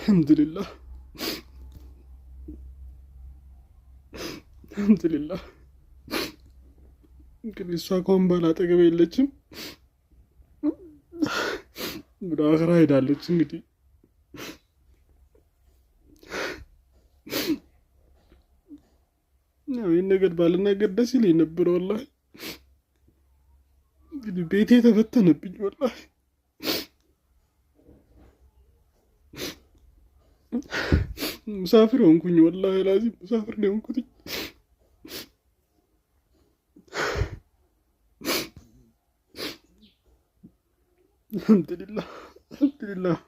አልሐምዱሊላህ አልሐምዱሊላህ። እንግዲህ እሷ ከሆን ባል አጠገቤ የለችም፣ ወደ አኽራ ሄዳለች። እንግዲህ ያው ይህን ነገር ባልናገር ደስ ይለኝ ነበር ወላሂ። እንግዲህ ቤቴ ተበተነብኝ ወላሂ። ሙሳፊር ሆንኩኝ ወላሂ ላዚም ሙሳፊር ነው ሆንኩት። አልሐምዱሊላህ አልሐምዱሊላህ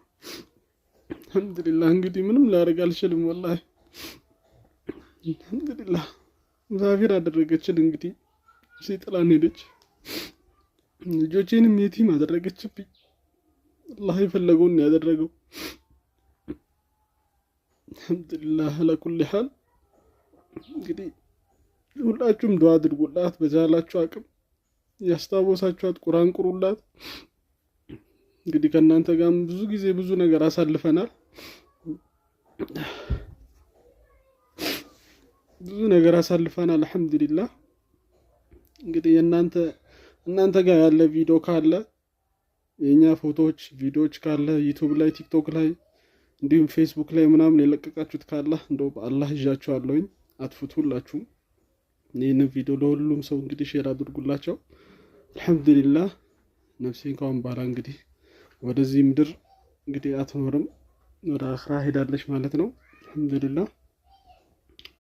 አልሐምዱሊላህ። እንግዲህ ምንም ላደርግ አልችልም ወላሂ። አልሐምዱሊላህ ሙሳፊር አደረገችን። እንግዲህ ሲጥላን ሄደች። ልጆቼንም የቲም አደረገችብኝ። አላህ የፈለገውን ያደረገው። አልሐምዱሊላህ አላኩል ሐል። እንግዲህ ሁላችሁም ዱዓ አድርጉላት በቻላችሁ አቅም፣ ያስታወሳችኋት ቁርአን ቁሩላት። እንግዲህ ከእናንተ ጋርም ብዙ ጊዜ ብዙ ነገር አሳልፈናል፣ ብዙ ነገር አሳልፈናል። አልሐምዱሊላህ። እንግዲህ እናንተ ጋር ያለ ቪዲዮ ካለ፣ የኛ ፎቶዎች ቪዲዮዎች ካለ ዩቲዩብ ላይ ቲክቶክ ላይ እንዲሁም ፌስቡክ ላይ ምናምን የለቀቃችሁት ካለ እንደው በአላህ ይዣችኋለሁኝ፣ አጥፉት ሁላችሁም። ይህንን ቪዲዮ ለሁሉም ሰው እንግዲህ ሼር አድርጉላቸው። አልሐምዱሊላህ። ነፍሴን ካሁን በኋላ እንግዲህ ወደዚህ ምድር እንግዲህ አትኖርም፣ ወደ አኽራ ሄዳለች ማለት ነው። አልሐምዱሊላህ።